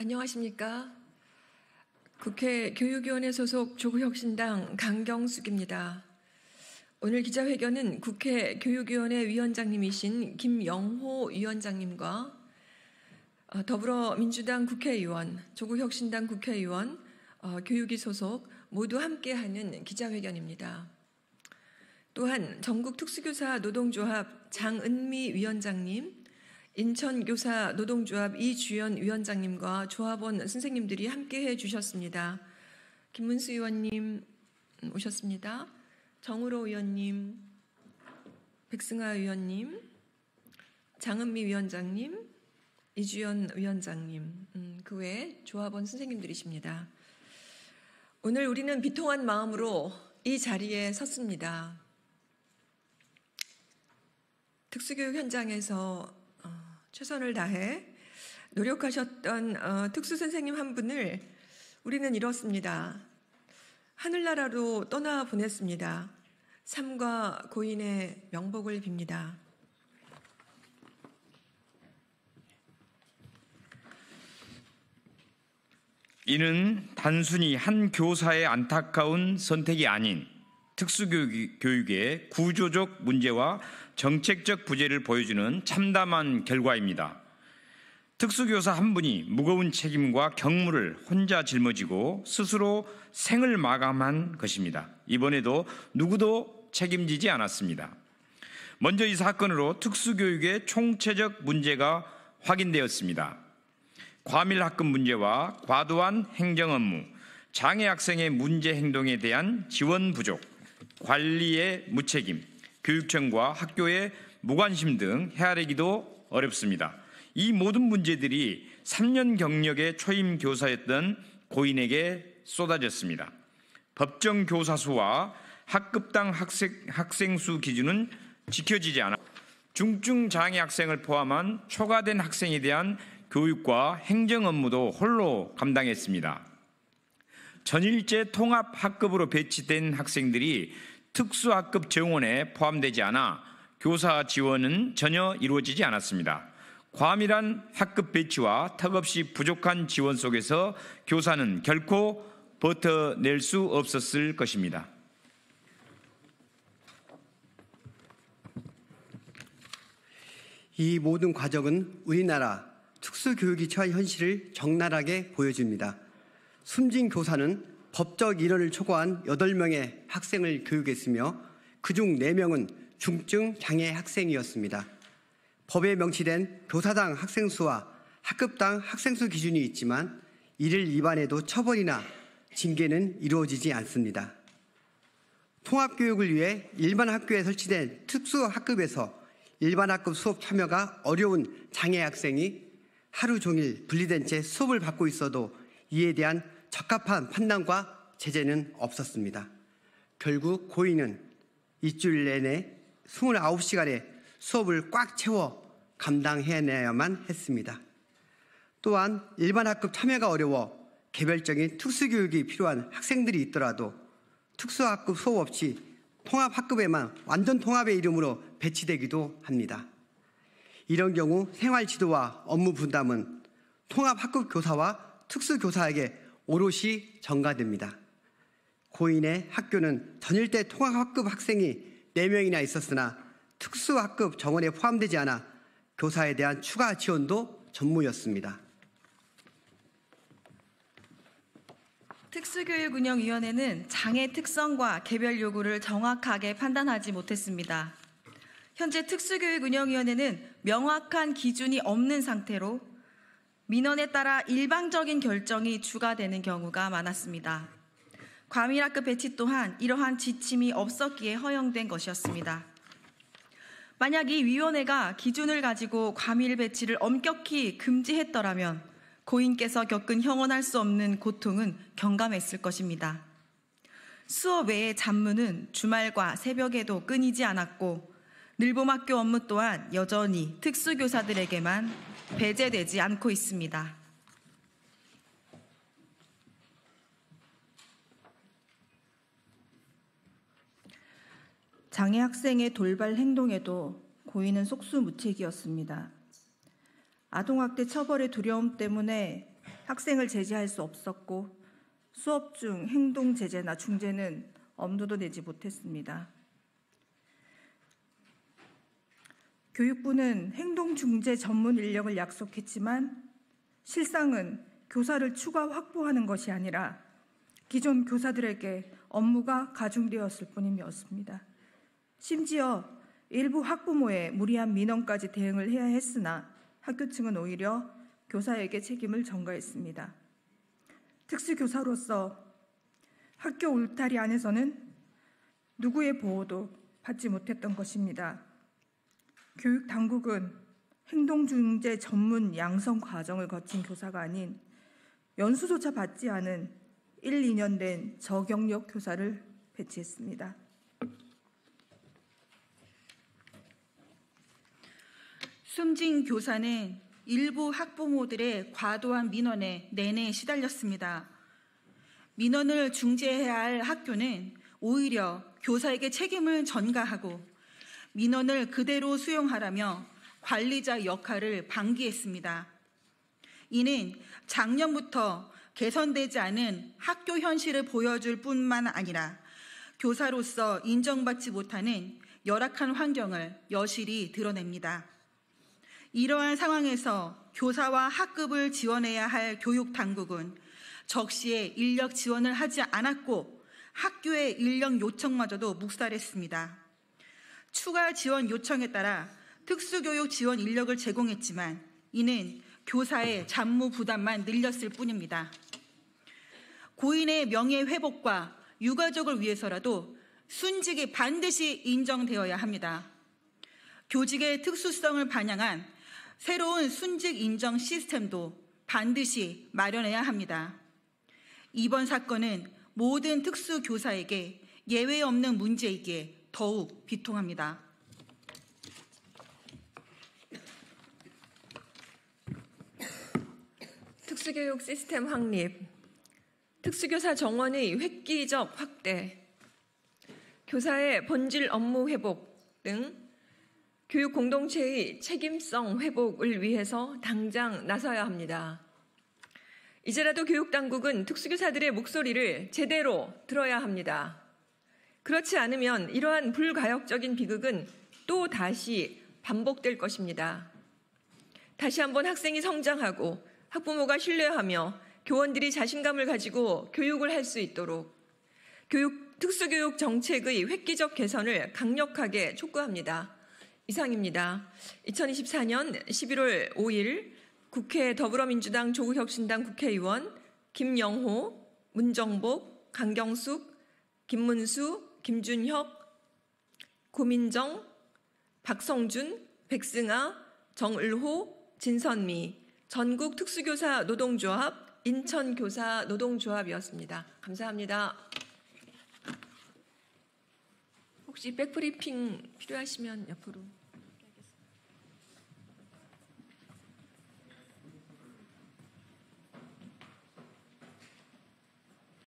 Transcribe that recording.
안녕하십니까? 국회 교육위원회 소속 조국혁신당 강경숙입니다. 오늘 기자회견은 국회 교육위원회 위원장님이신 김영호 위원장님과 더불어민주당 국회의원, 조국혁신당 국회의원, 교육위 소속 모두 함께하는 기자회견입니다. 또한 전국특수교사 노동조합 장은미 위원장님, 인천교사 노동조합 이주연 위원장님과 조합원 선생님들이 함께해 주셨습니다. 김문수 의원님 오셨습니다. 정우로 의원님, 백승하 의원님, 장은미 위원장님, 이주연 위원장님, 그 외에 조합원 선생님들이십니다. 오늘 우리는 비통한 마음으로 이 자리에 섰습니다. 특수교육 현장에서 최선을 다해 노력하셨던 특수선생님 한 분을 우리는 잃었습니다. 하늘나라로 떠나보냈습니다. 삼가 고인의 명복을 빕니다. 이는 단순히 한 교사의 안타까운 선택이 아닌 특수교육의 구조적 문제와 정책적 부재를 보여주는 참담한 결과입니다. 특수교사 한 분이 무거운 책임과 경무를 혼자 짊어지고 스스로 생을 마감한 것입니다. 이번에도 누구도 책임지지 않았습니다. 먼저 이 사건으로 특수교육의 총체적 문제가 확인되었습니다. 과밀학급 문제와 과도한 행정업무, 장애 학생의 문제 행동에 대한 지원 부족, 관리의 무책임, 교육청과 학교의 무관심 등 헤아리기도 어렵습니다. 이 모든 문제들이 3년 경력의 초임 교사였던 고인에게 쏟아졌습니다. 법정 교사 수와 학급당 학생 수 기준은 지켜지지 않아 중증 장애 학생을 포함한 초과된 학생에 대한 교육과 행정 업무도 홀로 감당했습니다. 전일제 통합 학급으로 배치된 학생들이 특수학급 정원에 포함되지 않아 교사 지원은 전혀 이루어지지 않았습니다. 과밀한 학급 배치와 턱없이 부족한 지원 속에서 교사는 결코 버텨낼 수 없었을 것입니다. 이 모든 과정은 우리나라 특수교육이 처한 현실을 적나라하게 보여줍니다. 숨진 교사는 법적 인원을 초과한 8명의 학생을 교육했으며 그중 4명은 중증 장애 학생이었습니다. 법에 명시된 교사당 학생 수와 학급당 학생 수 기준이 있지만 이를 위반해도 처벌이나 징계는 이루어지지 않습니다. 통합교육을 위해 일반 학교에 설치된 특수학급에서 일반 학급 수업 참여가 어려운 장애 학생이 하루 종일 분리된 채 수업을 받고 있어도 이에 대한 적합한 판단과 제재는 없었습니다. 결국 고인은 일주일 내내 29시간의 수업을 꽉 채워 감당해내야만 했습니다. 또한 일반 학급 참여가 어려워 개별적인 특수교육이 필요한 학생들이 있더라도 특수학급 수업 없이 통합학급에만 완전 통합의 이름으로 배치되기도 합니다. 이런 경우 생활지도와 업무 분담은 통합학급 교사와 특수교사에게 오롯이 전가됩니다. 고인의 학교는 전일대 통합학급 학생이 4명이나 있었으나 특수학급 정원에 포함되지 않아 교사에 대한 추가 지원도 전무였습니다. 특수교육운영위원회는 장애 특성과 개별 요구를 정확하게 판단하지 못했습니다. 현재 특수교육운영위원회는 명확한 기준이 없는 상태로 민원에 따라 일방적인 결정이 추가되는 경우가 많았습니다. 과밀학급 배치 또한 이러한 지침이 없었기에 허용된 것이었습니다. 만약 이 위원회가 기준을 가지고 과밀 배치를 엄격히 금지했더라면 고인께서 겪은 형언할 수 없는 고통은 경감했을 것입니다. 수업 외의 잡무는 주말과 새벽에도 끊이지 않았고 늘봄학교 업무 또한 여전히 특수교사들에게만 배제되지 않고 있습니다. 장애 학생의 돌발 행동에도 고인은 속수무책이었습니다. 아동학대 처벌의 두려움 때문에 학생을 제지할 수 없었고 수업 중 행동 제재나 중재는 엄두도 내지 못했습니다. 교육부는 행동 중재 전문 인력을 약속했지만 실상은 교사를 추가 확보하는 것이 아니라 기존 교사들에게 업무가 가중되었을 뿐이었습니다. 심지어 일부 학부모의 무리한 민원까지 대응을 해야 했으나 학교 측은 오히려 교사에게 책임을 전가했습니다. 특수교사로서 학교 울타리 안에서는 누구의 보호도 받지 못했던 것입니다. 교육당국은 행동중재 전문 양성 과정을 거친 교사가 아닌 연수조차 받지 않은 1, 2년 된 저경력 교사를 배치했습니다. 숨진 교사는 일부 학부모들의 과도한 민원에 내내 시달렸습니다. 민원을 중재해야 할 학교는 오히려 교사에게 책임을 전가하고 민원을 그대로 수용하라며 관리자 역할을 방기했습니다. 이는 작년부터 개선되지 않은 학교 현실을 보여줄 뿐만 아니라 교사로서 인정받지 못하는 열악한 환경을 여실히 드러냅니다. 이러한 상황에서 교사와 학급을 지원해야 할 교육당국은 적시에 인력 지원을 하지 않았고 학교의 인력 요청마저도 묵살했습니다. 추가 지원 요청에 따라 특수교육 지원 인력을 제공했지만 이는 교사의 잡무 부담만 늘렸을 뿐입니다. 고인의 명예 회복과 유가족을 위해서라도 순직이 반드시 인정되어야 합니다. 교직의 특수성을 반영한 새로운 순직 인정 시스템도 반드시 마련해야 합니다. 이번 사건은 모든 특수교사에게 예외 없는 문제이기에 더욱 비통합니다. 특수교육 시스템 확립, 특수교사 정원의 획기적 확대, 교사의 본질 업무 회복 등 교육 공동체의 책임성 회복을 위해서 당장 나서야 합니다. 이제라도 교육당국은 특수교사들의 목소리를 제대로 들어야 합니다. 그렇지 않으면 이러한 불가역적인 비극은 또 다시 반복될 것입니다. 다시 한번 학생이 성장하고 학부모가 신뢰하며 교원들이 자신감을 가지고 교육을 할 수 있도록 특수교육 정책의 획기적 개선을 강력하게 촉구합니다. 이상입니다. 2024년 11월 5일 국회 더불어민주당 조국혁신당 국회의원 김영호, 문정복, 강경숙, 김문수, 김준혁, 고민정, 박성준, 백승아, 정을호, 진선미, 전국 특수교사 노동조합, 인천교사 노동조합이었습니다. 감사합니다. 혹시 백브리핑 필요하시면 옆으로.